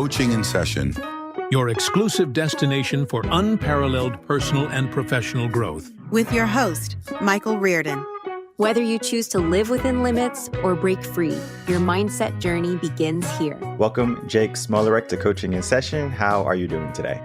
Coaching in Session, your exclusive destination for unparalleled personal and professional growth. With your host, Michael Rearden. Whether you choose to live within limits or break free, your mindset journey begins here. Welcome, Jake Smolarek, to Coaching in Session. How are you doing today?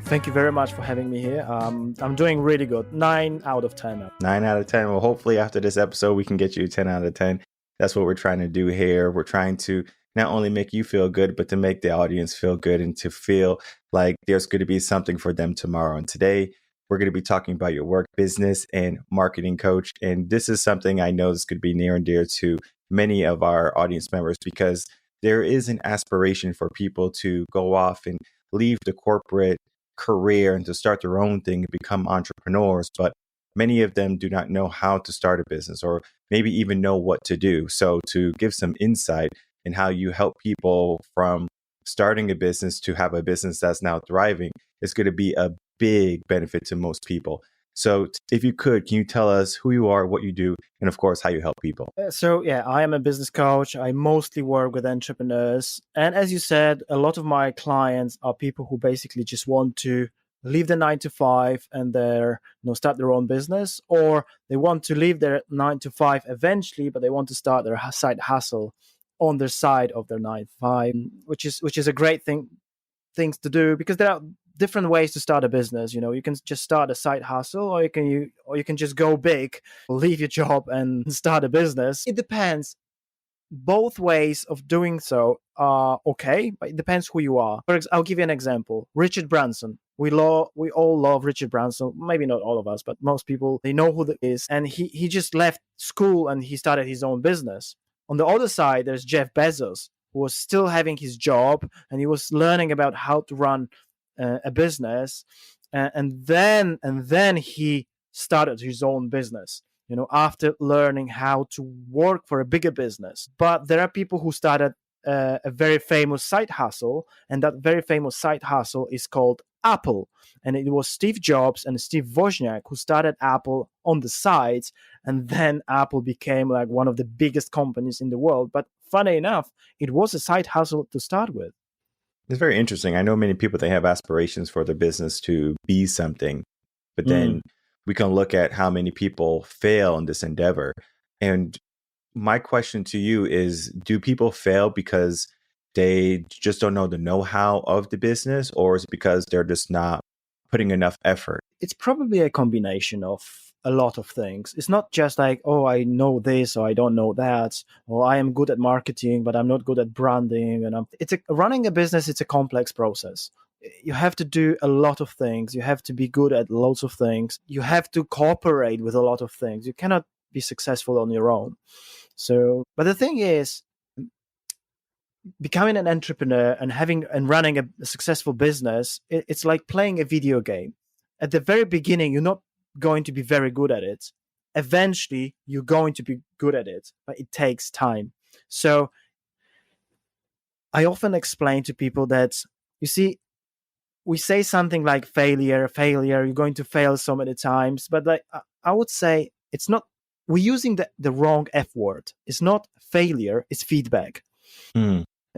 Thank you very much for having me here. I'm doing really good. 9 out of 10. 9 out of 10. Well, hopefully after this episode, we can get you 10 out of 10. That's what we're trying to do here. We're trying to not only make you feel good, but to make the audience feel good and to feel like there's going to be something for them tomorrow. And today, we're going to be talking about your work, business, and marketing coach. And this is something I know is going to be near and dear to many of our audience members because there is an aspiration for people to go off and leave the corporate career and to start their own thing and become entrepreneurs. But many of them do not know how to start a business or maybe even know what to do. So to give some insight in how you help people from starting a business to have a business that's now thriving is going to be a big benefit to most people. So if you could, can you tell us who you are, what you do, and of course, how you help people? I am a business coach. I mostly work with entrepreneurs. And as you said, a lot of my clients are people who basically just want to leave the 9 to 5 and start their own business, or they want to leave their 9 to 5 eventually, but they want to start their side hustle on their side of their 9 to 5, which is a great things to do because there are different ways to start a business. You can just start a side hustle, or you can just go big, leave your job and start a business. It depends. Both ways of doing so are okay, but it depends who you are. I'll give you an example. Richard Branson. We all love Richard Branson. Maybe not all of us, but most people, they know who that is. And he just left school and he started his own business. On the other side, there's Jeff Bezos, who was still having his job and he was learning about how to run a business, and then he started his own business, after learning how to work for a bigger business. But there are people who started a very famous side hustle, and that very famous side hustle is called Apple. And it was Steve Jobs and Steve Wozniak who started Apple on the sides, and then Apple became like one of the biggest companies in the world. But funny enough, it was a side hustle to start with. It's very interesting. I know many people, they have aspirations for their business to be something, but then we can look at how many people fail in this endeavor. And my question to you is, do people fail because they just don't know the know-how of the business, or is it because they're just not putting enough effort? It's probably a combination of a lot of things. It's not just like, oh, I know this or I don't know that, or I am good at marketing, but I'm not good at branding. And running a business, it's a complex process. You have to do a lot of things. You have to be good at lots of things. You have to cooperate with a lot of things. You cannot be successful on your own. But the thing is, becoming an entrepreneur and running a successful business, it's like playing a video game. At the very beginning, you're not going to be very good at it. Eventually, you're going to be good at it, but it takes time. So I often explain to people that, you see, we say something like failure, you're going to fail so many times, but like I would say it's not, we're using the wrong F word. It's not failure, it's feedback.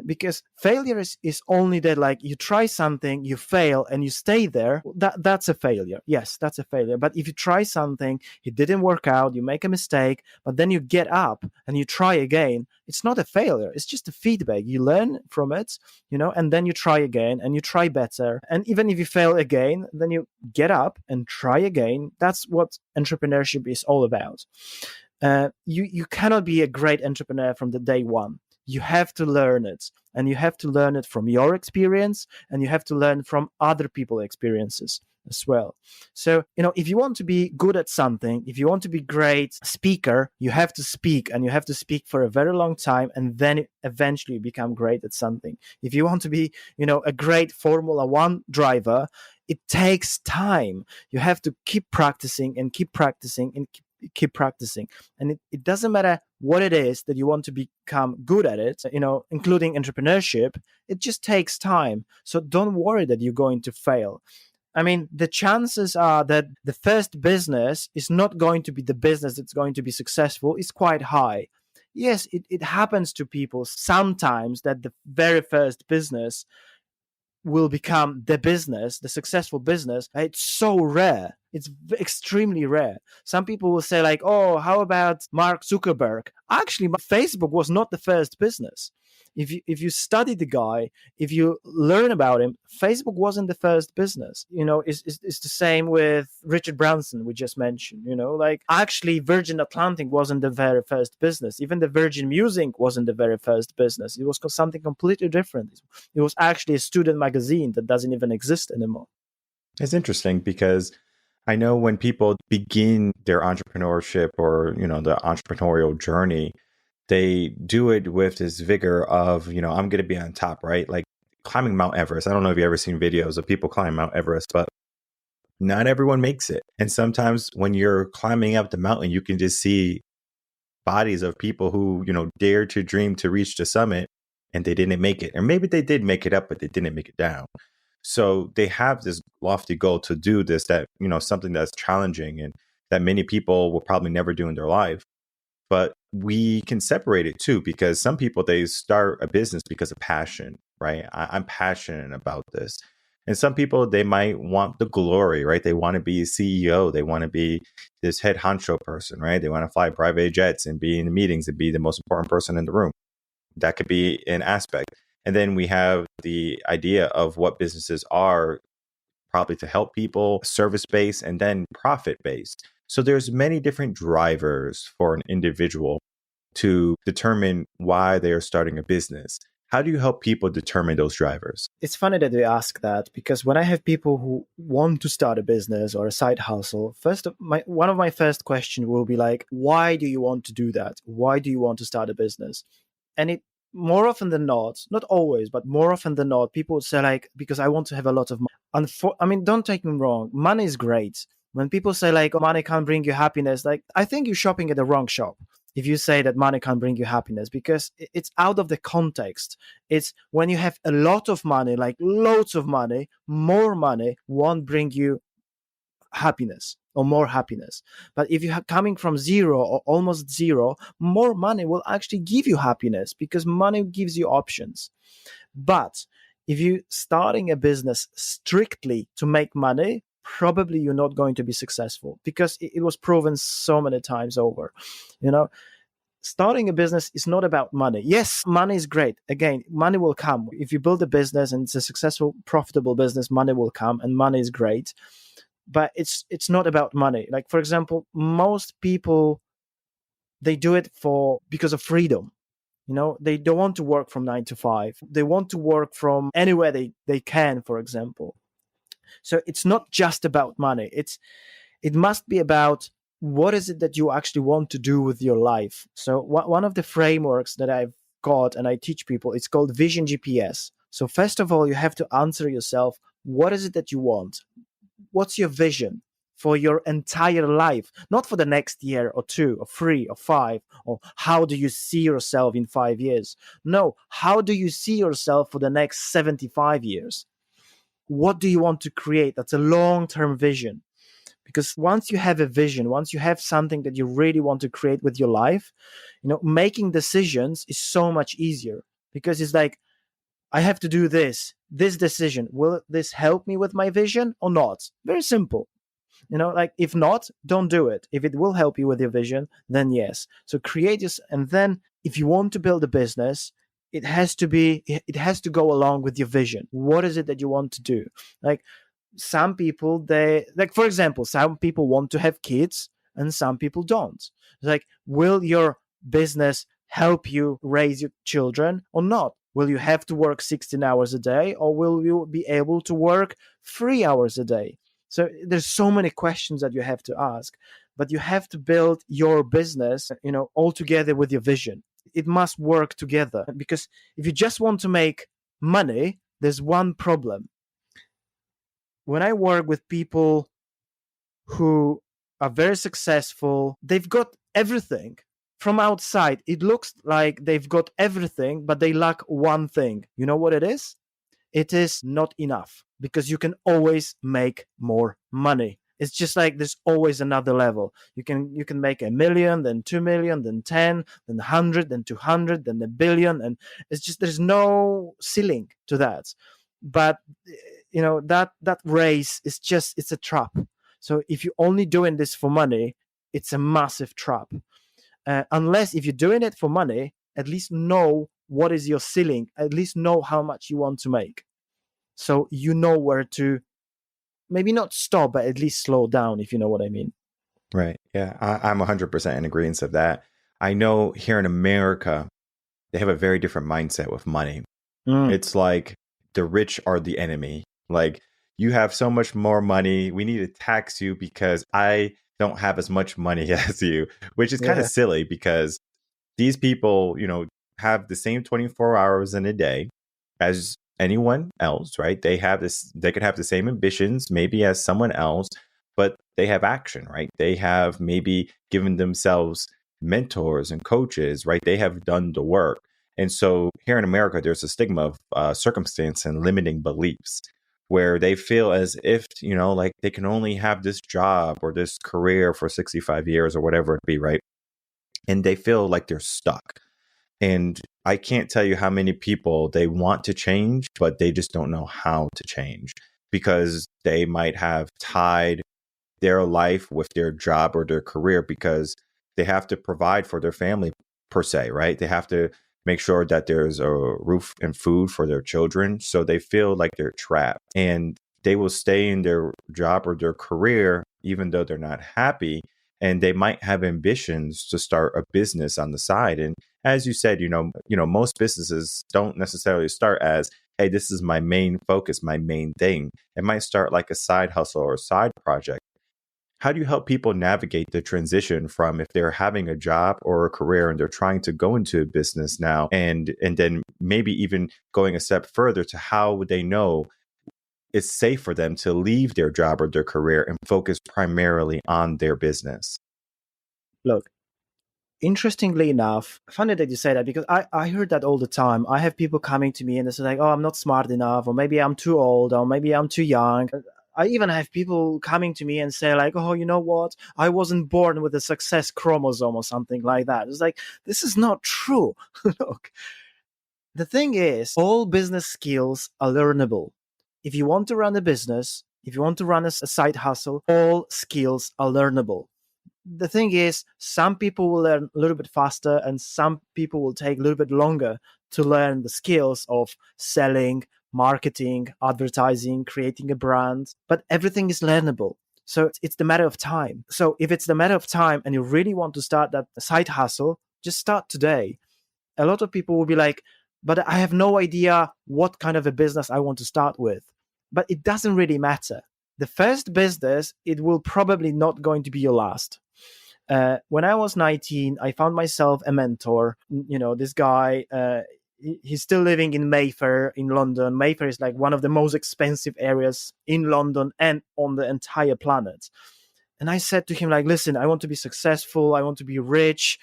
Because failure is only that, like, you try something, you fail, and you stay there. That's a failure. Yes, that's a failure. But if you try something, it didn't work out, you make a mistake, but then you get up and you try again, it's not a failure. It's just a feedback. You learn from it, and then you try again and you try better. And even if you fail again, then you get up and try again. That's what entrepreneurship is all about. You cannot be a great entrepreneur from the day one. You have to learn it, and you have to learn it from your experience, and you have to learn from other people's experiences as well. So, if you want to be good at something, if you want to be a great speaker, you have to speak, and you have to speak for a very long time, and then eventually become great at something. If you want to be, a great Formula One driver, it takes time. You have to keep practicing and keep practicing and keep practicing. And it doesn't matter what it is that you want to become good at it, including entrepreneurship, it just takes time. So don't worry that you're going to fail. I mean, the chances are that the first business is not going to be the business that's going to be successful is quite high. Yes, it happens to people sometimes that the very first business will become the business, the successful business, it's so rare. It's extremely rare. Some people will say like, oh, how about Mark Zuckerberg? Actually, Facebook was not the first business. If you study the guy, if you learn about him, Facebook wasn't the first business. It's the same with Richard Branson we just mentioned. Like actually Virgin Atlantic wasn't the very first business. Even the Virgin Music wasn't the very first business. It was something completely different. It was actually a student magazine that doesn't even exist anymore. It's interesting because I know when people begin their entrepreneurship or, the entrepreneurial journey, they do it with this vigor of, I'm going to be on top, right? Like climbing Mount Everest. I don't know if you've ever seen videos of people climbing Mount Everest, but not everyone makes it. And sometimes when you're climbing up the mountain, you can just see bodies of people who, dared to dream to reach the summit and they didn't make it. Or maybe they did make it up, but they didn't make it down. So they have this lofty goal to do this, that, something that's challenging and that many people will probably never do in their life. But we can separate it too, because some people, they start a business because of passion, right? I'm passionate about this. And some people, they might want the glory, right? They want to be a CEO. They want to be this head honcho person, right? They want to fly private jets and be in the meetings and be the most important person in the room. That could be an aspect. And then we have the idea of what businesses are, probably to help people, service-based, and then profit-based. So there's many different drivers for an individual to determine why they are starting a business. How do you help people determine those drivers? It's funny that you ask that, because when I have people who want to start a business or a side hustle, one of my first questions will be like, why do you want to do that? Why do you want to start a business? And it more often than not always, but more often than not, people would say like, because I want to have a lot of money. Don't take me wrong. Money is great. When people say like, oh, money can't bring you happiness, like, I think you're shopping at the wrong shop if you say that money can't bring you happiness, because it's out of the context. It's when you have a lot of money, like loads of money, more money won't bring you happiness or more happiness. But if you're coming from zero or almost zero, more money will actually give you happiness, because money gives you options. But if you're starting a business strictly to make money, probably you're not going to be successful, because it was proven so many times over. Starting a business is not about money. Yes, money is great. Again, money will come. If you build a business and it's a successful, profitable business, money will come, and money is great. But it's not about money. Like, for example, most people, they do it because of freedom. They don't want to work from 9 to 5. They want to work from anywhere they can, for example. So it's not just about money. It must be about what is it that you actually want to do with your life. So one of the frameworks that I've got and I teach people, it's called Vision GPS. So first of all, you have to answer yourself, what is it that you want? What's your vision for your entire life? Not for the next year or 2 or 3 or 5, or how do you see yourself in 5 years? No, how do you see yourself for the next 75 years? What do you want to create? That's a long-term vision. Because once you have a vision, once you have something that you really want to create with your life, making decisions is so much easier, because it's like, I have to do this decision. Will this help me with my vision or not? Very simple. Like, if not, don't do it. If it will help you with your vision, then yes. So create this. And then if you want to build a business, it has to go along with your vision. What is it that you want to do? Like, some people, for example, some people want to have kids and some people don't. Like, will your business help you raise your children or not? Will you have to work 16 hours a day, or will you be able to work 3 hours a day? So there's so many questions that you have to ask, but you have to build your business, all together with your vision. It must work together, because if you just want to make money, there's one problem. When I work with people who are very successful, they've got everything. From outside, it looks like they've got everything, but they lack one thing. You know what it is? It is not enough, because you can always make more money. It's just like there's always another level. You can make 1 million, then 2 million, then 10, then 100, then 200, then 1 billion. And it's just, there's no ceiling to that. But that race is just, it's a trap. So if you're only doing this for money, it's a massive trap. Unless if you're doing it for money, at least know what is your ceiling, at least know how much you want to make. So you know where to maybe not stop, but at least slow down, if you know what I mean. Right. Yeah. I'm 100% in agreement of that. I know here in America, they have a very different mindset with money. It's like the rich are the enemy. Like, you have so much more money, we need to tax you because I don't have as much money as you, which is kind of silly because these people, have the same 24 hours in a day as anyone else, right? They could have the same ambitions maybe as someone else, but they have action, right? They have maybe given themselves mentors and coaches, right? They have done the work. And so here in America, there's a stigma of circumstance and limiting beliefs where they feel as if, like they can only have this job or this career for 65 years or whatever it be, right? And they feel like they're stuck. And I can't tell you how many people they want to change, but they just don't know how to change because they might have tied their life with their job or their career because they have to provide for their family per se, right? They have to make sure that there's a roof and food for their children. So they feel like they're trapped and they will stay in their job or their career, even though they're not happy. And they might have ambitions to start a business on the side. And as you said, most businesses don't necessarily start as, hey, this is my main focus, my main thing. It might start like a side hustle or a side project. How do you help people navigate the transition from if they're having a job or a career and they're trying to go into a business now and then maybe even going a step further to how would they know it's safe for them to leave their job or their career and focus primarily on their business? Look, interestingly enough, funny that you say that because I heard that all the time. I have people coming to me and they say like, oh, I'm not smart enough, or maybe I'm too old, or maybe I'm too young. I even have people coming to me and say like, oh, you know what? I wasn't born with a success chromosome or something like that. It's like, this is not true. Look, the thing is, all business skills are learnable. If you want to run a business, if you want to run a side hustle, all skills are learnable. The thing is, some people will learn a little bit faster and some people will take a little bit longer to learn the skills of selling, marketing, advertising, creating a brand, but everything is learnable. So it's the matter of time. So if it's the matter of time and you really want to start that side hustle, just start today. A lot of people will be like, but I have no idea what kind of a business I want to start with. But it doesn't really matter. The first business, it will probably not going to be your last. When I was 19, I found myself a mentor. This guy, he's still living in Mayfair in London. Mayfair is like one of the most expensive areas in London and on the entire planet. And I said to him, like, listen, I want to be successful. I want to be rich.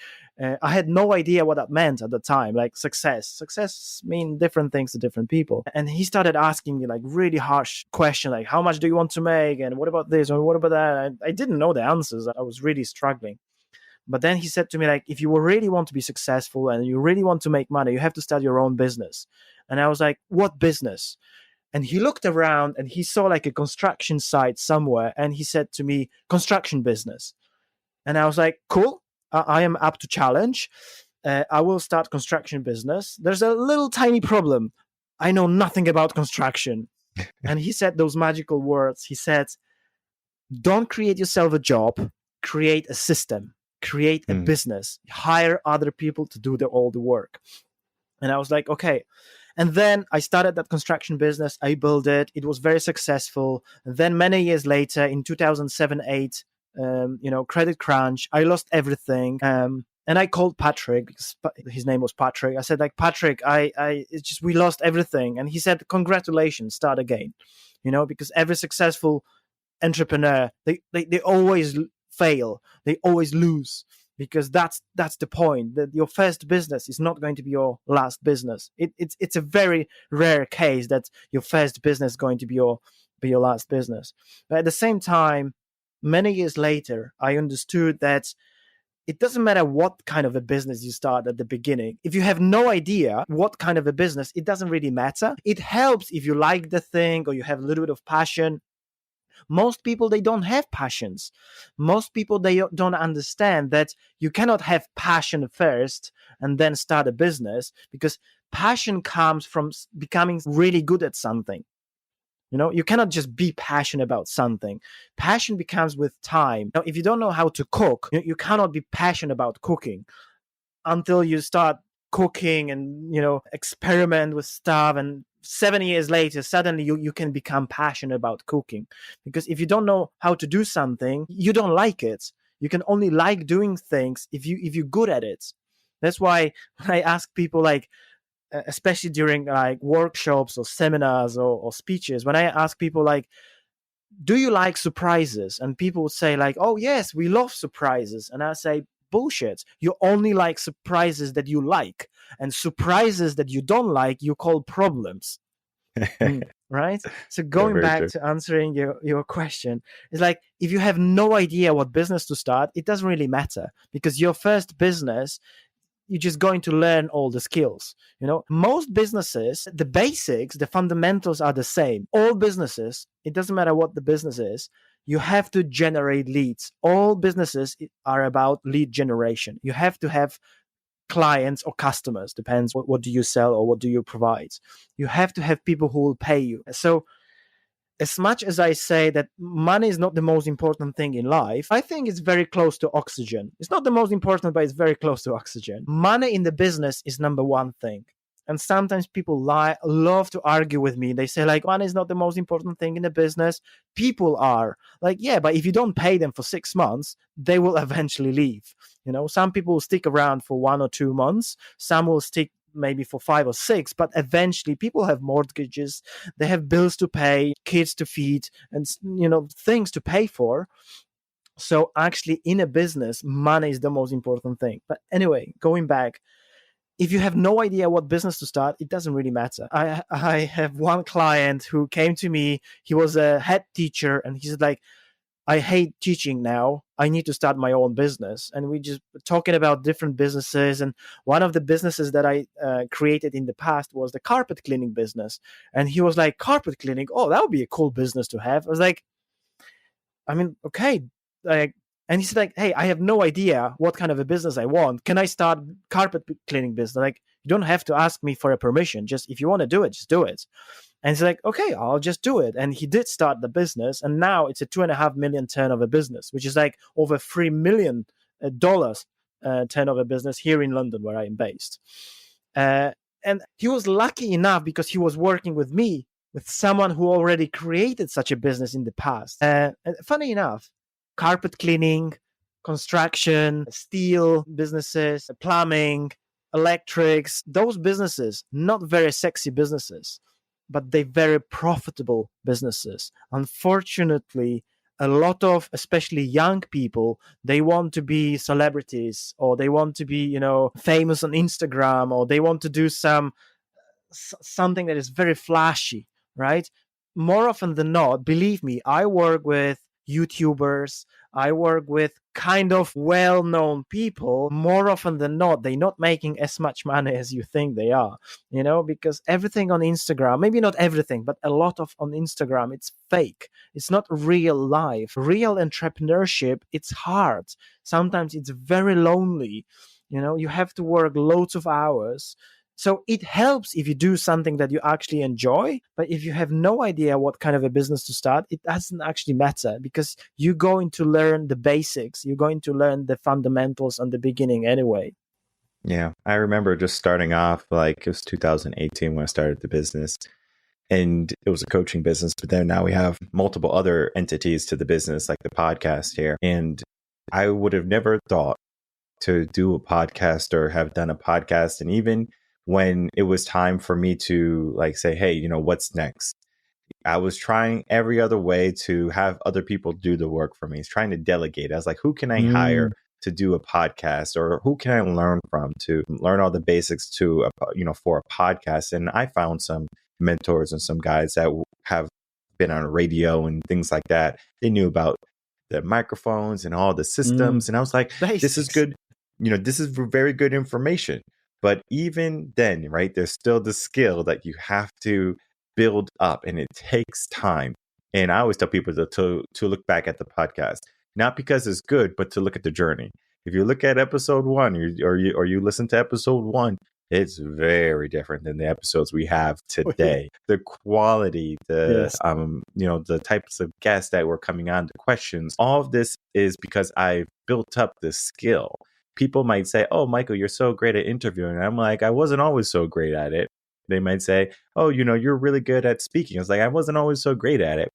I had no idea what that meant at the time, like success. Success mean different things to different people. And he started asking me like really harsh questions, like how much do you want to make? And what about this? Or what about that? I didn't know the answers. I was really struggling. But then he said to me, like, if you really want to be successful and you really want to make money, you have to start your own business. And I was like, what business? And he looked around and he saw like a construction site somewhere. And he said to me, construction business. And I was like, cool. I am up to challenge. I will start construction business. There's a little tiny problem. I know nothing about construction. And he said those magical words. He said, don't create yourself a job, create a system, create a business, hire other people to do all the work. And I was like, okay. And then I started that construction business. I built it. It was very successful. And then many years later, in 2007-8, credit crunch. I lost everything. And I called Patrick because his name was Patrick. I said, like, Patrick, it's just, we lost everything. And he said, congratulations, start again. Because every successful entrepreneur, they always fail. They always lose. Because that's the point, that your first business is not going to be your last business. It's a very rare case that your first business is going to be your last business. But at the same time, many years later, I understood that it doesn't matter what kind of a business you start at the beginning. If you have no idea what kind of a business, it doesn't really matter. It helps if you like the thing or you have a little bit of passion. Most people, they don't have passions. Most people, they don't understand that you cannot have passion first and then start a business, because passion comes from becoming really good at something. You cannot just be passionate about something. Passion becomes with time. Now, if you don't know how to cook, you cannot be passionate about cooking until you start cooking and, experiment with stuff. And 7 years later, suddenly you can become passionate about cooking. Because if you don't know how to do something, you don't like it. You can only like doing things if you're good at it. That's why when I ask people, like, especially during like workshops or seminars or speeches, when I ask people, like, do you like surprises? And people would say, like, oh yes, we love surprises. And I say, bullshit. You only like surprises that you like, and surprises that you don't like you call problems. Right? So going back to answering your question, it's like, if you have no idea what business to start, it doesn't really matter, because your first business, you're just going to learn all the skills. Most businesses, the basics, the fundamentals are the same. All businesses, it doesn't matter what the business is, you have to generate leads. All businesses are about lead generation. You have to have clients or customers, depends what do you sell or what do you provide. You have to have people who will pay you. So as much as I say that money is not the most important thing in life, I think it's very close to oxygen. It's not the most important, but it's very close to oxygen. Money in the business is number one thing. And sometimes people love to argue with me. They say, like, money is not the most important thing in the business. People are. Like, yeah, but if you don't pay them for 6 months, they will eventually leave. Some people will stick around for 1 or 2 months. Some will stick maybe for 5 or 6, but eventually people have mortgages, they have bills to pay, kids to feed, and things to pay for. So actually in a business, money is the most important thing. But anyway, going back, if you have no idea what business to start, it doesn't really matter. I have one client who came to me. He was a head teacher, and he said, like, I hate teaching now. I need to start my own business. And we just talking about different businesses. And one of the businesses that I created in the past was the carpet cleaning business. And he was like, carpet cleaning? Oh, that would be a cool business to have. I was like, I mean, okay. Like, and he said, like, hey, I have no idea what kind of a business I want. Can I start carpet cleaning business? Like, you don't have to ask me for a permission. Just if you want to do it, just do it. And he's like, okay, I'll just do it. And he did start the business. And now it's a $2.5 million turnover business, which is like over $3 million turnover business here in London, where I am based. And he was lucky enough because he was working with me, with someone who already created such a business in the past. And funny enough, carpet cleaning, construction, steel businesses, plumbing, electrics, those businesses, not very sexy businesses, but they're very profitable businesses. Unfortunately, a lot of, especially young people, they want to be celebrities, or they want to be, famous on Instagram, or they want to do something that is very flashy, right? More often than not, believe me, I work with YouTubers, I work with kind of well-known people. More often than not, they're not making as much money as you think they are, because everything on Instagram, maybe not everything, but a lot of on Instagram, it's fake. It's not real life. Real entrepreneurship, it's hard. Sometimes it's very lonely. You have to work loads of hours. So it helps if you do something that you actually enjoy, but if you have no idea what kind of a business to start, it doesn't actually matter, because you're going to learn the basics. You're going to learn the fundamentals on the beginning anyway. Yeah, I remember just starting off, like it was 2018 when I started the business, and it was a coaching business, but then now we have multiple other entities to the business, like the podcast here. And I would have never thought to do a podcast or have done a podcast. And even when it was time for me to like say, hey, what's next? I was trying every other way to have other people do the work for me. It's trying to delegate. I was like, who can I hire to do a podcast, or who can I learn from to learn all the basics to, for a podcast? And I found some mentors and some guys that have been on radio and things like that. They knew about the microphones and all the systems. And I was like, this is Basics. good. This is very good information. But even then, right, there's still the skill that you have to build up, and it takes time. And I always tell people to look back at the podcast, not because it's good, but to look at the journey. If you look at episode 1 or you listen to episode 1, it's very different than the episodes we have today. The quality, the types of guests that were coming on, the questions, all of this is because I've built up this skill. People might say, "Oh, Michael, you're so great at interviewing." And I'm like, I wasn't always so great at it. They might say, "Oh, you're really good at speaking." I was like, I wasn't always so great at it.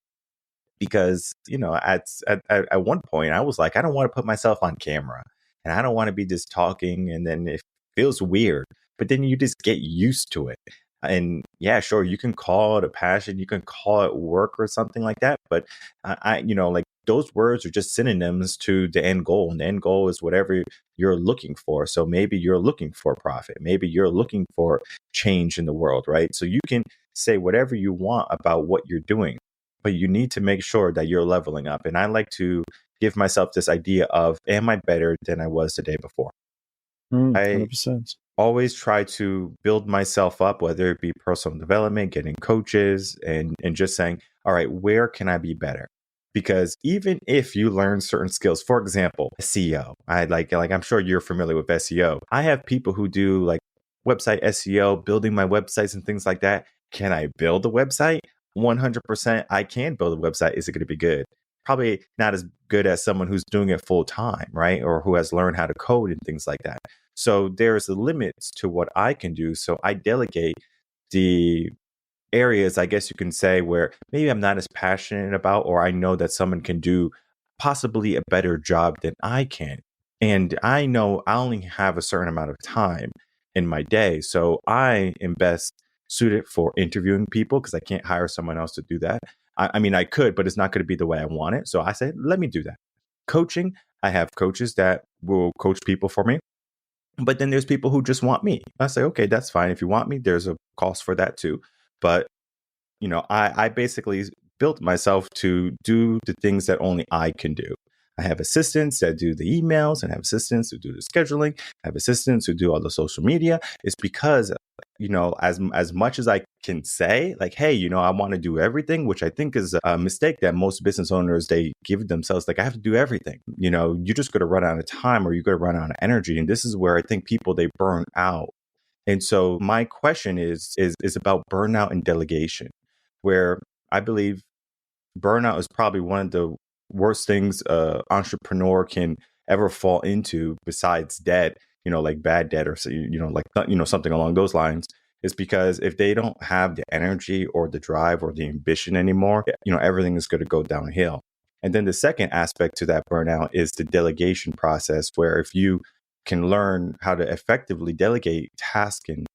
Because, at one point I was like, I don't want to put myself on camera, and I don't want to be just talking, and then it feels weird. But then you just get used to it. And yeah, sure, you can call it a passion, you can call it work or something like that. But like those words are just synonyms to the end goal. And the end goal is whatever you're looking for. So maybe you're looking for profit. Maybe you're looking for change in the world, right? So you can say whatever you want about what you're doing, but you need to make sure that you're leveling up. And I like to give myself this idea of, am I better than I was the day before? 100%. Always try to build myself up, whether it be personal development, getting coaches, and just saying, all right, where can I be better? Because even if you learn certain skills, for example, SEO, I like I'm sure you're familiar with SEO. I have people who do like website SEO, building my websites and things like that. Can I build a website? 100% I can build a website. Is it going to be good? Probably not as good as someone who's doing it full time, right? Or who has learned how to code and things like that. So there's limits to what I can do. So I delegate the areas, I guess you can say, where maybe I'm not as passionate about, or I know that someone can do possibly a better job than I can. And I know I only have a certain amount of time in my day. So I am best suited for interviewing people because I can't hire someone else to do that. I mean, I could, but it's not going to be the way I want it. So I said, let me do that. Coaching, I have coaches that will coach people for me. But then there's people who just want me. I say, okay, that's fine. If you want me, there's a cost for that too. But, I basically built myself to do the things that only I can do. I have assistants that do the emails, and I have assistants who do the scheduling. I have assistants who do all the social media. It's because, as much as I can say, like, hey, I want to do everything, which I think is a mistake that most business owners, they give themselves. Like, I have to do everything. You're just going to run out of time, or you're going to run out of energy. And this is where I think people, they burn out. And so my question is about burnout and delegation, where I believe burnout is probably one of the worst things an entrepreneur can ever fall into, besides debt, like bad debt, or something along those lines, is because if they don't have the energy or the drive or the ambition anymore, everything is going to go downhill. And then the second aspect to that burnout is the delegation process, where if you can learn how to effectively delegate tasks and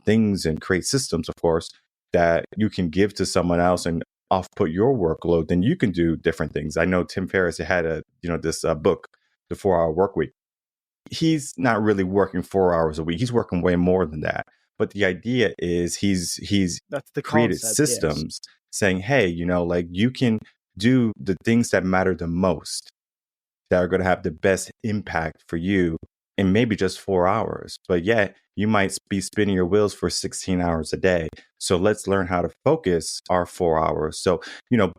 things, and create systems, of course, that you can give to someone else and off-put your workload, then you can do different things. I know Tim Ferriss had this book, The 4-Hour Workweek. He's not really working 4 hours a week. He's working way more than that. But the idea is he's That's the created concept, systems yes. saying, hey, like you can do the things that matter the most, that are going to have the best impact for you in maybe just 4 hours. But yet you might be spinning your wheels for 16 hours a day. So let's learn how to focus our 4 hours. So,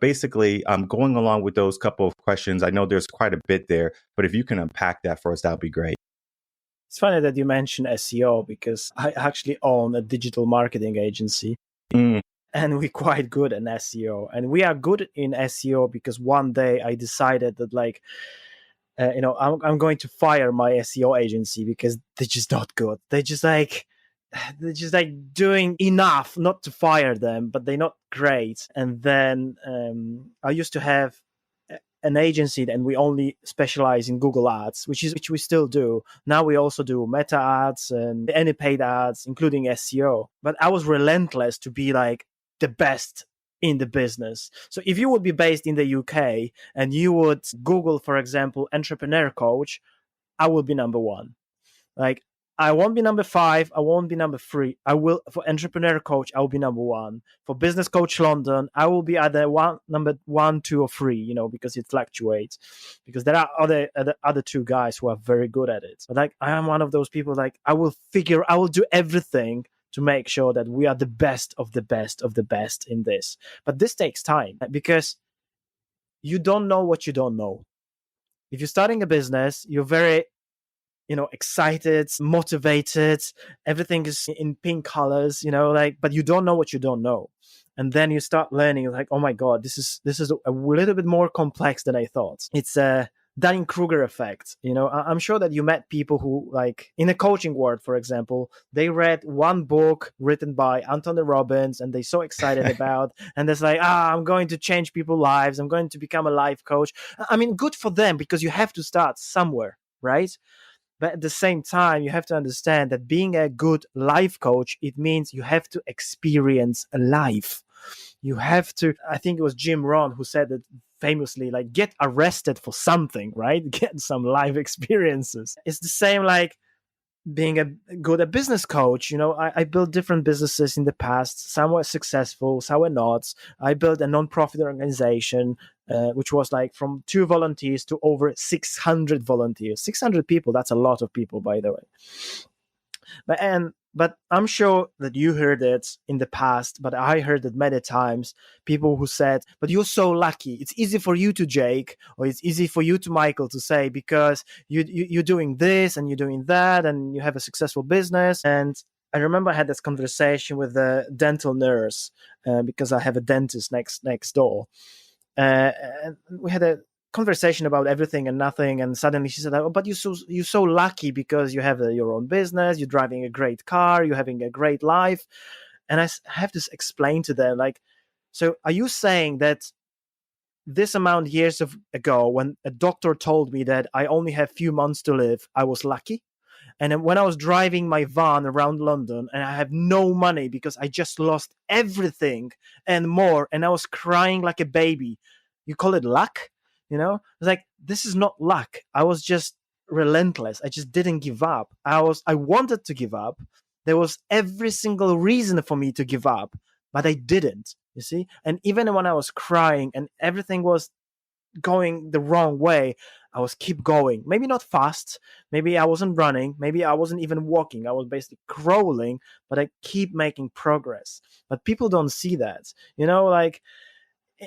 basically, I'm going along with those couple of questions. I know there's quite a bit there, but if you can unpack that for us, that would be great. It's funny that you mentioned SEO, because I actually own a digital marketing agency. And we're quite good at SEO. And we are good in SEO because one day I decided that, like, I'm going to fire my SEO agency because they're just not good. They're just like doing enough not to fire them, but they're not great. And then I used to have an agency, and we only specialize in Google ads, which we still do. Now we also do meta ads and any paid ads, including SEO. But I was relentless to be like the best in the business. So if you would be based in the UK and you would Google, for example, entrepreneur coach, I would be number one. Like, I won't be number 5. I won't be number 3. I will, for entrepreneur coach, I will be number 1. For business coach London, I will be either number 1, 2, or 3. Because it fluctuates. Because there are other 2 guys who are very good at it. But like, I am one of those people. Like, I will do everything to make sure that we are the best of the best of the best in this. But this takes time, because you don't know what you don't know. If you're starting a business, you're very excited, motivated, everything is in pink colors, but you don't know what you don't know. And then you start learning, like, oh my God, this is a little bit more complex than I thought. It's a Dunning-Kruger effect. I'm sure that you met people who, like, in a coaching world, for example, they read one book written by Anthony Robbins and they're so excited about, and it's like, I'm going to change people's lives. I'm going to become a life coach. I mean, good for them, because you have to start somewhere, right? But at the same time, you have to understand that being a good life coach, it means you have to experience a life. You have to, I think it was Jim Rohn who said it famously, like, get arrested for something, right? Get some life experiences. It's the same like being a good business coach. I built different businesses in the past. Some were successful, some were not. I built a non-profit organization, which was like from 2 volunteers to over 600 volunteers. 600 people, that's a lot of people, by the way. But I'm sure that you heard it in the past, but I heard it many times. People who said, but you're so lucky. It's easy for you to Jake, or it's easy for you to Michael to say, because you're doing this and you're doing that and you have a successful business. And I remember I had this conversation with a dental nurse, because I have a dentist next door. And we had a conversation about everything and nothing, and suddenly she said, oh, but you're so lucky because you have your own business, you're driving a great car, you're having a great life. And I have to explain to them, like, so are you saying that this amount years ago, when a doctor told me that I only have few months to live, I was lucky? And then when I was driving my van around London and I have no money because I just lost everything and more, and I was crying like a baby, you call it luck? It's like, this is not luck. I was just relentless. I just didn't give up. I wanted to give up. There was every single reason for me to give up, but I didn't, you see? And even when I was crying and everything was going the wrong way, I was keep going. Maybe not fast. Maybe I wasn't running. Maybe I wasn't even walking. I was basically crawling, but I keep making progress. But people don't see that. Like,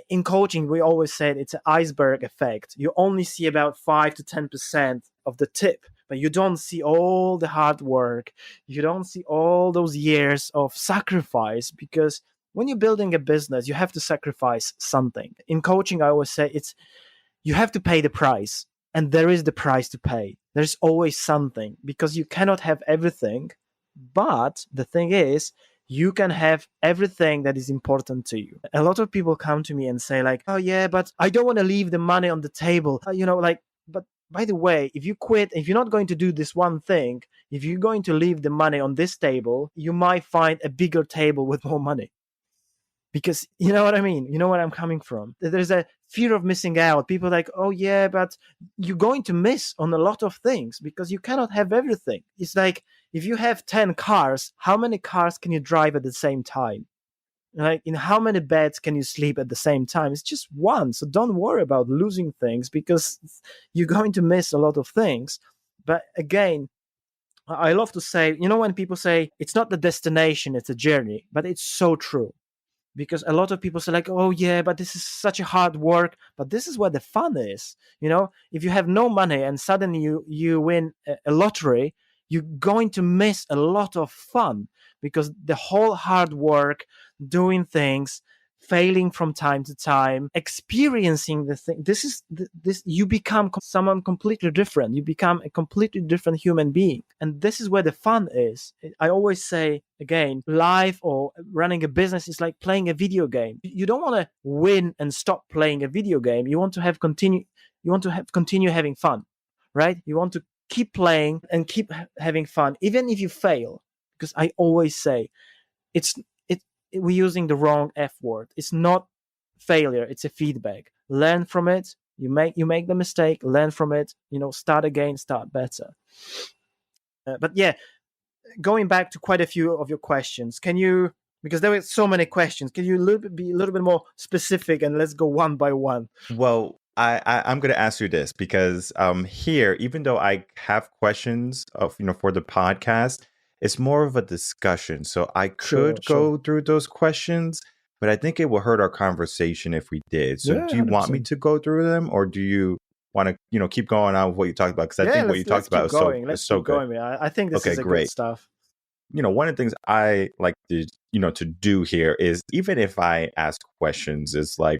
in coaching, we always said it's an iceberg effect. You only see about 5 to 10% of the tip, but you don't see all the hard work. You don't see all those years of sacrifice, because when you're building a business, you have to sacrifice something. In coaching, I always say you have to pay the price, and there is the price to pay. There's always something, because you cannot have everything. But the thing is, you can have everything that is important to you. A lot of people come to me and say, like, oh yeah, but I don't want to leave the money on the table. But by the way, if you quit, if you're not going to do this one thing, if you're going to leave the money on this table, you might find a bigger table with more money. Because you know what I mean? You know where I'm coming from. There's a fear of missing out. People are like, oh yeah, but you're going to miss on a lot of things because you cannot have everything. It's like, if you have 10 cars, how many cars can you drive at the same time? Like, in how many beds can you sleep at the same time? It's just one. So don't worry about losing things, because you're going to miss a lot of things. But again, I love to say, when people say it's not the destination, it's a journey, but it's so true. Because a lot of people say, like, oh yeah, but this is such a hard work, but this is where the fun is. If you have no money and suddenly you win a lottery, you're going to miss a lot of fun, because the whole hard work, doing things, failing from time to time, experiencing the thing, this you become someone completely different. You become a completely different human being, and this is where the fun is. I always say, again, life or running a business is like playing a video game. You don't want to win and stop playing a video game. You want to continue having fun, right? You want to keep playing and keep having fun, even if you fail. Because I always say, we're using the wrong F word. It's not failure. It's a feedback. Learn from it. You make the mistake, learn from it, start again, start better. But yeah, going back to quite a few of your questions, can you, because there were so many questions, can you be a little bit more specific and let's go one by one? Well, I'm going to ask you this because here, even though I have questions of for the podcast, it's more of a discussion. So I could go through those questions, but I think it will hurt our conversation if we did. So do you want me to go through them, or do you want to keep going on with what you talked about? Because I think what you talked about is so good. I think this is great stuff. One of the things I like to do here is, even if I ask questions, is like,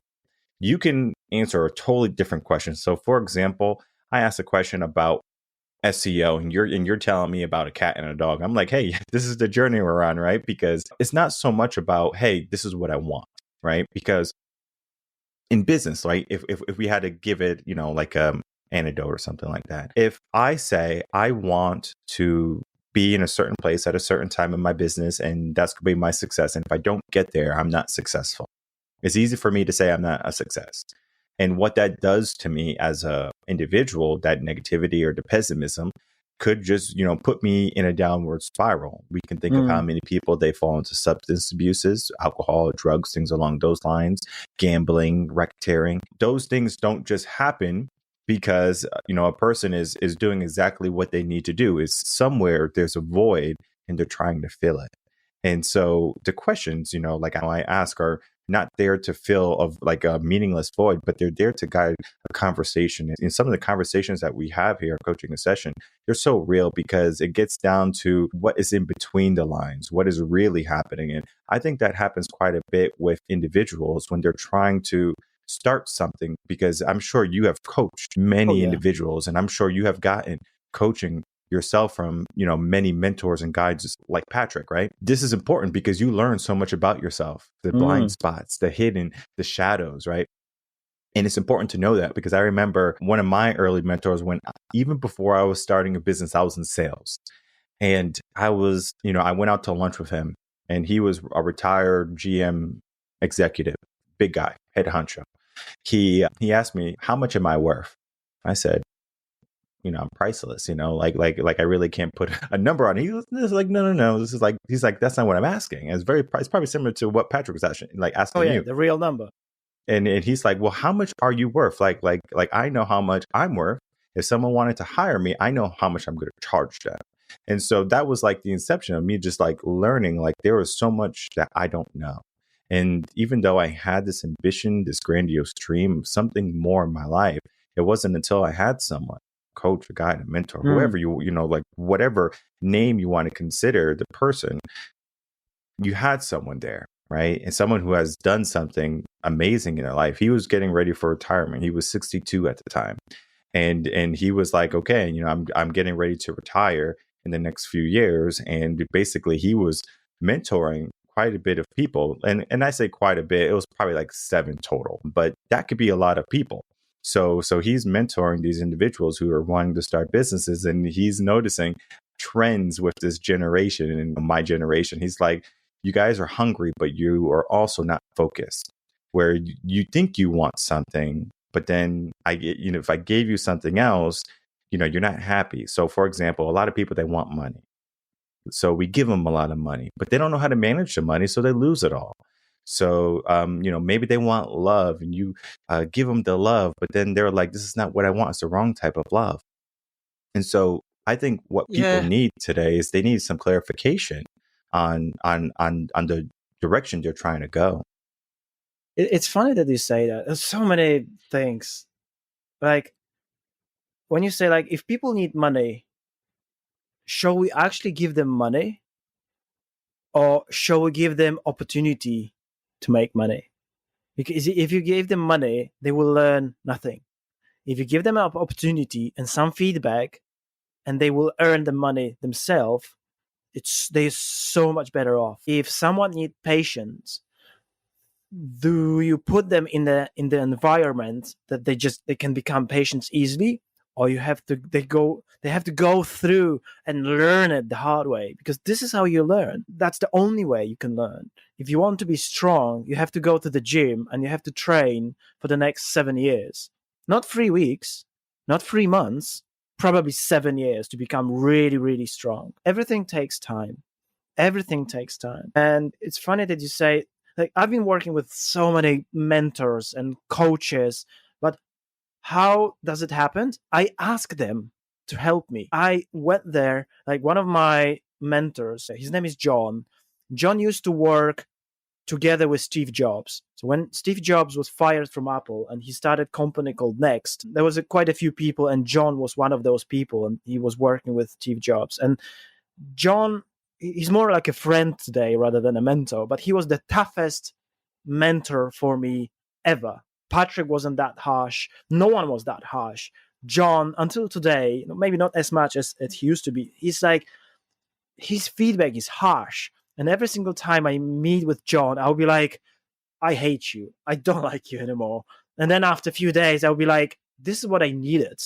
you can answer a totally different question. So for example, I asked a question about SEO and you're telling me about a cat and a dog. I'm like, hey, this is the journey we're on, right? Because it's not so much about, hey, this is what I want, right? Because in business, right, if we had to give it, like anecdote or something like that. If I say I want to be in a certain place at a certain time in my business, and that's going to be my success, and if I don't get there, I'm not successful. It's easy for me to say I'm not a success. And what that does to me as a individual, that negativity or the pessimism, could just, put me in a downward spiral. We can think of how many people they fall into substance abuses, alcohol, drugs, things along those lines, gambling, racketeering. Those things don't just happen because, a person is doing exactly what they need to do. It's somewhere there's a void and they're trying to fill it. And so the questions, like I ask, are not there to fill of like a meaningless void, but they're there to guide a conversation. And some of the conversations that we have here, coaching a session, they're so real because it gets down to what is in between the lines, what is really happening. And I think that happens quite a bit with individuals when they're trying to start something, because I'm sure you have coached many individuals, and I'm sure you have gotten coaching yourself from, many mentors and guides like Patrick, right? This is important because you learn so much about yourself, the blind spots, the hidden, the shadows, right? And it's important to know that, because I remember one of my early mentors, when even before I was starting a business, I was in sales, and I was, I went out to lunch with him, and he was a retired GM executive, big guy, head honcho. He asked me, how much am I worth? I said, I'm priceless, like I really can't put a number on it. He was like, no. This is like, he's like, that's not what I'm asking. And it's probably similar to what Patrick was asking you. The real number. And he's like, well, how much are you worth? Like I know how much I'm worth. If someone wanted to hire me, I know how much I'm going to charge them. And so that was like the inception of me just like learning, like there was so much that I don't know. And even though I had this ambition, this grandiose dream of something more in my life, it wasn't until I had someone, coach, a guide, a mentor, whoever like whatever name you want to consider the person, you had someone there, right? And someone who has done something amazing in their life. He was getting ready for retirement. He was 62 at the time. And he was like, okay, I'm getting ready to retire in the next few years. And basically he was mentoring quite a bit of people. And I say quite a bit, it was probably like 7 total, but that could be a lot of people. So he's mentoring these individuals who are wanting to start businesses, and he's noticing trends with this generation and my generation. He's like, you guys are hungry, but you are also not focused, where you think you want something, but then if I gave you something else, you're not happy. So for example, a lot of people, they want money. So we give them a lot of money, but they don't know how to manage the money. So they lose it all. So, maybe they want love, and you give them the love, but then they're like, this is not what I want. It's the wrong type of love. And so I think what people need today is they need some clarification on the direction they're trying to go. It's funny that you say that. There's so many things. Like when you say, like, if people need money, shall we actually give them money, or shall we give them opportunity to make money? Because if you give them money, they will learn nothing. If you give them an opportunity and some feedback, and they will earn the money themselves, they're so much better off. If someone needs patience, do you put them in the environment that they can become patient easily, or they have to go through and learn it the hard way? Because this is how you learn. That's the only way you can learn. If you want to be strong, you have to go to the gym and you have to train for the next 7 years. Not 3 weeks, not 3 months, probably 7 years to become really, really strong. Everything takes time. Everything takes time. And it's funny that you say, like, I've been working with so many mentors and coaches, but how does it happen? I ask them to help me. I went there, like one of my mentors, his name is John. John used to work together with Steve Jobs. So when Steve Jobs was fired from Apple and he started a company called Next, there was quite a few people, and John was one of those people, and he was working with Steve Jobs. And John, he's more like a friend today rather than a mentor, but he was the toughest mentor for me ever. Patrick wasn't that harsh. No one was that harsh. John, until today, maybe not as much as he used to be, he's like, his feedback is harsh. And every single time I meet with John, I'll be like, I hate you. I don't like you anymore. And then after a few days, I'll be like, this is what I needed,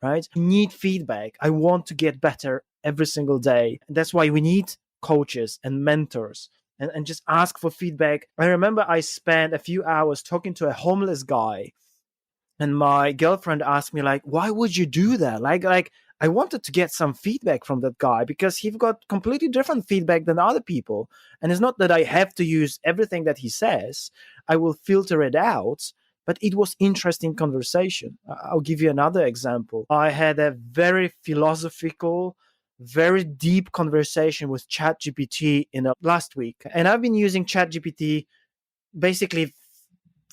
right? I need feedback. I want to get better every single day. And that's why we need coaches and mentors and just ask for feedback. I remember I spent a few hours talking to a homeless guy, and my girlfriend asked me, like, why would you do that? Like I wanted to get some feedback from that guy because he got completely different feedback than other people. And it's not that I have to use everything that he says. I will filter it out, but it was interesting conversation. I'll give you another example. I had a very philosophical, very deep conversation with ChatGPT last week. And I've been using ChatGPT basically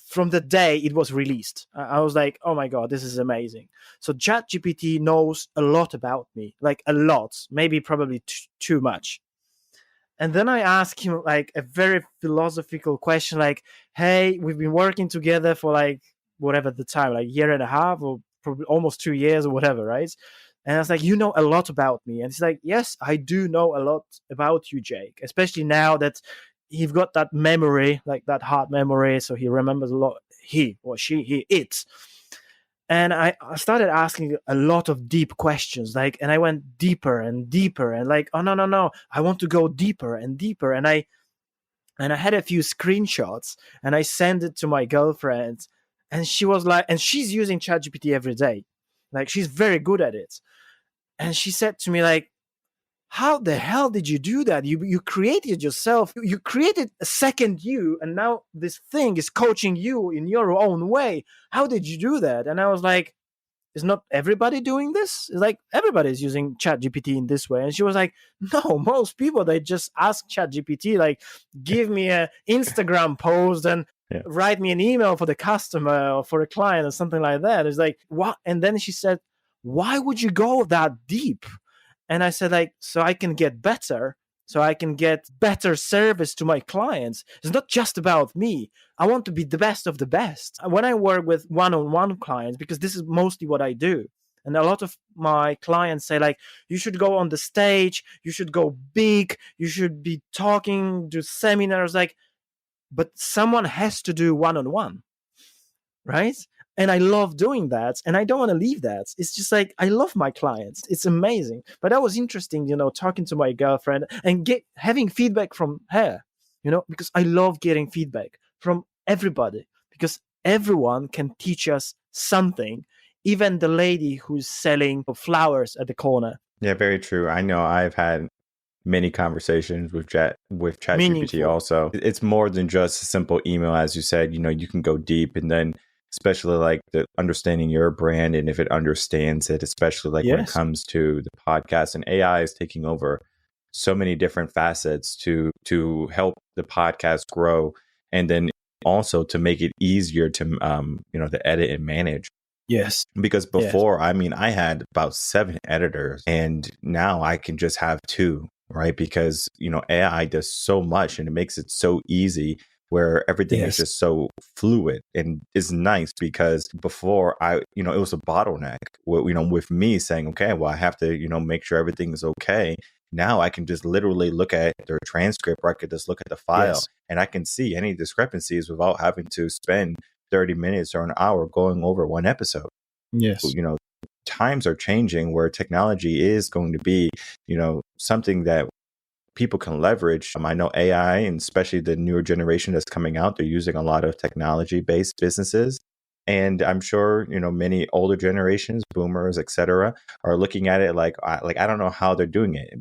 from the day it was released. I was like, oh my God, this is amazing. So ChatGPT knows a lot about me, like a lot, maybe probably too much. And then I asked him like a very philosophical question, like, hey, we've been working together for like whatever the time, like 1.5 years or probably almost 2 years or whatever, right? And I was like, you know a lot about me. And he's like, yes, I do know a lot about you, Jake, especially now that you've got that memory, like that heart memory. So he remembers a lot, he or she, he, it. And I started asking a lot of deep questions, like, and I went deeper and deeper and like, oh, no, I want to go deeper and deeper. And I had a few screenshots and I sent it to my girlfriend, and she was like, and she's using ChatGPT every day. Like, she's very good at it. And she said to me, like, how the hell did you do that? You created yourself. You created a second you, and now this thing is coaching you in your own way. How did you do that? And I was like, is not everybody doing this? It's like everybody's using ChatGPT in this way. And she was like, no, most people, they just ask ChatGPT, like, give me an Instagram post and write me an email for the customer or for a client or something like that. It's like, what? And then she said, why would you go that deep? And I said, like, so I can get better, so I can get better service to my clients. It's not just about me. I want to be the best of the best. When I work with one-on-one clients, because this is mostly what I do, and a lot of my clients say, like, you should go on the stage, you should go big, you should be talking, do seminars, like, but someone has to do one-on-one, right? And I love doing that, and I don't want to leave that. It's just like, I love my clients. It's amazing. But that was interesting, talking to my girlfriend and having feedback from her, because I love getting feedback from everybody, because everyone can teach us something, even the lady who's selling flowers at the corner. Yeah, very true. I know I've had many conversations with ChatGPT Meaningful. also. It's more than just a simple email, as you said. You can go deep, and then especially like the understanding your brand, and if it understands it, especially like when it comes to the podcast, and AI is taking over so many different facets to help the podcast grow, and then also to make it easier to to edit and manage. Yes. Because before, I mean, I had about 7 editors, and now I can just have 2, right? Because AI does so much, and it makes it so easy, where everything is just so fluid, and is nice. Because before, it was a bottleneck with me saying, okay, well, I have to make sure everything is okay. Now I can just literally look at their transcript, or I could just look at the file, and I can see any discrepancies without having to spend 30 minutes or an hour going over one episode. Yes. Times are changing, where technology is going to be something that people can leverage. I know AI, and especially the newer generation that's coming out, they're using a lot of technology-based businesses. And I'm sure, many older generations, boomers, etc., are looking at it like, I don't know how they're doing it,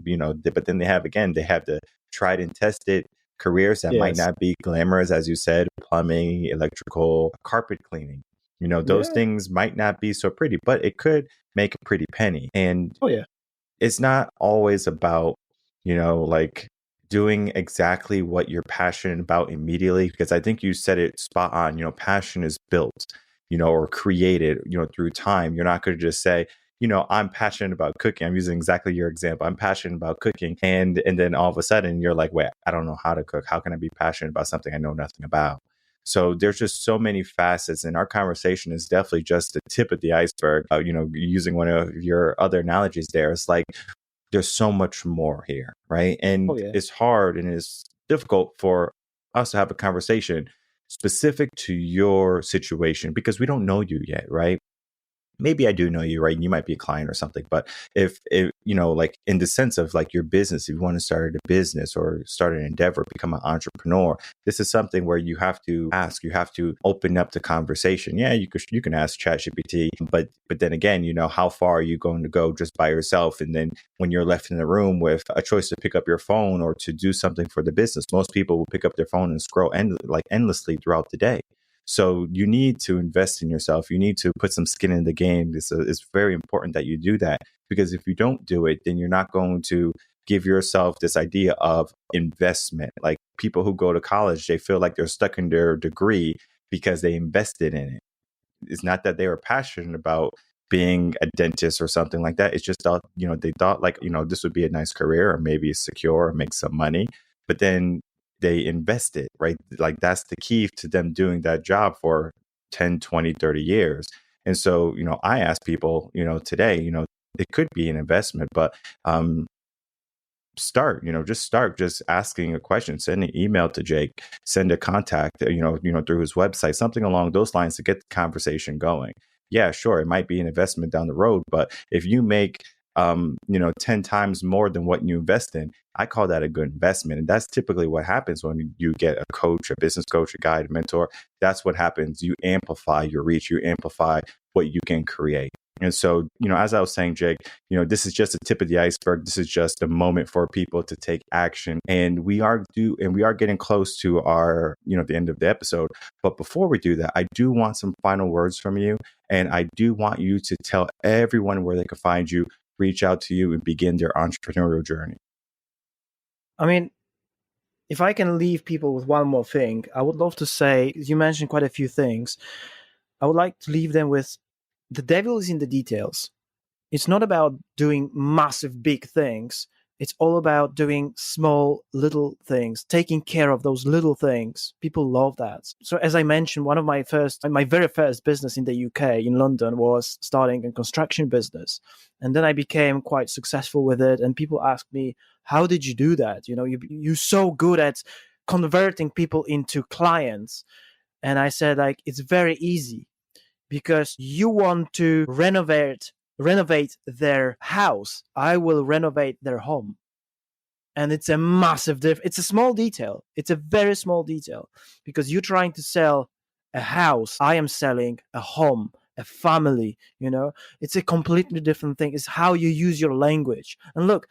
but then they have the tried and tested careers that might Yes. not be glamorous, as you said, plumbing, electrical, carpet cleaning. Those Yeah. things might not be so pretty, but it could make a pretty penny. And Oh yeah. it's not always about, like doing exactly what you're passionate about immediately, because I think you said it spot on. Passion is built, or created, through time. You're not going to just say, I'm passionate about cooking. I'm using exactly your example. I'm passionate about cooking. And then all of a sudden you're like, wait, I don't know how to cook. How can I be passionate about something I know nothing about? So there's just so many facets, and our conversation is definitely just the tip of the iceberg. Using one of your other analogies there, it's like there's so much more here, right? And Oh yeah. it's hard and it's difficult for us to have a conversation specific to your situation because we don't know you yet, right? Maybe I do know you, right? You might be a client or something, but if like in the sense of like your business, if you want to start a business or start an endeavor, become an entrepreneur, this is something where you have to ask, you have to open up the conversation. Yeah, you can ask ChatGPT, but then again, how far are you going to go just by yourself? And then when you're left in the room with a choice to pick up your phone or to do something for the business, most people will pick up their phone and scroll endlessly throughout the day. So you need to invest in yourself. You need to put some skin in the game. It's very important that you do that, because if you don't do it, then you're not going to give yourself this idea of investment. Like people who go to college, they feel like they're stuck in their degree because they invested in it. It's not that they were passionate about being a dentist or something like that. It's just, they thought like, this would be a nice career or maybe secure or make some money. But then they invested, right? Like that's the key to them doing that job for 10, 20, 30 years. And so, I ask people, today, it could be an investment, but just asking a question, send an email to Jake, send a contact, through his website, something along those lines to get the conversation going. Yeah, sure, it might be an investment down the road, but if you make 10 times more than what you invest in, I call that a good investment. And that's typically what happens when you get a coach, a business coach, a guide, a mentor. That's what happens. You amplify your reach, you amplify what you can create. And so, as I was saying, Jake, this is just the tip of the iceberg. This is just a moment for people to take action. And we are getting close to our, the end of the episode. But before we do that, I do want some final words from you. And I do want you to tell everyone where they can find you, reach out to you, and begin their entrepreneurial journey. I mean, if I can leave people with one more thing, I would love to say, you mentioned quite a few things. I would like to leave them with, the devil is in the details. It's not about doing massive, big things. It's all about doing small, little things, taking care of those little things. People love that. So as I mentioned, my very first business in the UK, in London, was starting a construction business. And then I became quite successful with it. And people ask me, how did you do that? You're so good at converting people into clients. And I said, like, it's very easy, because you want to renovate their house, I will renovate their home. And it's a massive it's a small detail. It's a very small detail, because you're trying to sell a house. I am selling a home, a family. It's a completely different thing. It's how you use your language. And look,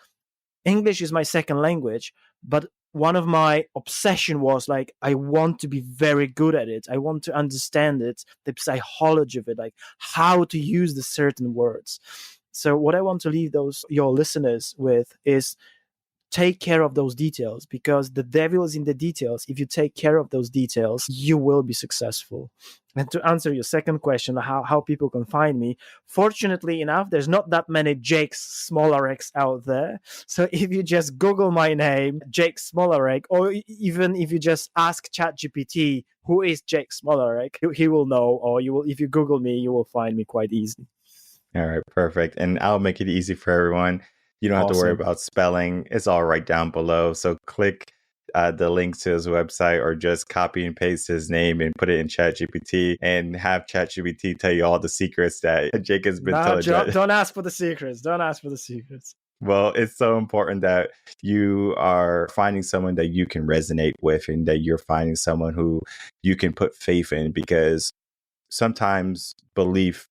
English is my second language, but one of my obsession was like, I want to be very good at it. I want to understand it, the psychology of it, like how to use the certain words. So what I want to leave your listeners with is, take care of those details, because the devil is in the details. If you take care of those details, you will be successful. And to answer your second question, how people can find me, fortunately enough, there's not that many Jake Smolareks out there. So if you just Google my name, Jake Smolarek, or even if you just ask ChatGPT, who is Jake Smolarek, he will know, or if you Google me, you will find me quite easy. All right, perfect. And I'll make it easy for everyone. You don't have to worry about spelling. It's all right down below. So click the link to his website, or just copy and paste his name and put it in ChatGPT, and have ChatGPT tell you all the secrets that Jake has been telling you. Don't ask for the secrets. Don't ask for the secrets. Well, it's so important that you are finding someone that you can resonate with, and that you're finding someone who you can put faith in, because sometimes belief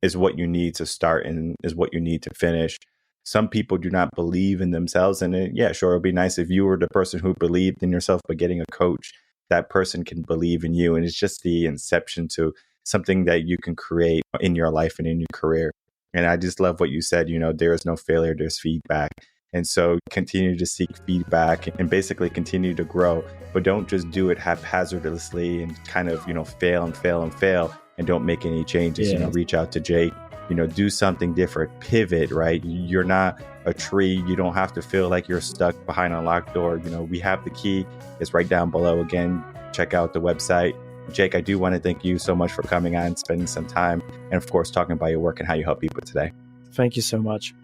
is what you need to start and is what you need to finish. Some people do not believe in themselves. And sure, it'd be nice if you were the person who believed in yourself, but getting a coach, that person can believe in you. And it's just the inception to something that you can create in your life and in your career. And I just love what you said, there is no failure, there's feedback. And so continue to seek feedback and basically continue to grow, but don't just do it haphazardly and kind of, fail and fail and fail and don't make any changes. Reach out to Jake, do something different, pivot, right? You're not a tree. You don't have to feel like you're stuck behind a locked door. We have the key. It's right down below. Again, check out the website. Jake, I do want to thank you so much for coming on, spending some time, and of course, talking about your work and how you help people today. Thank you so much.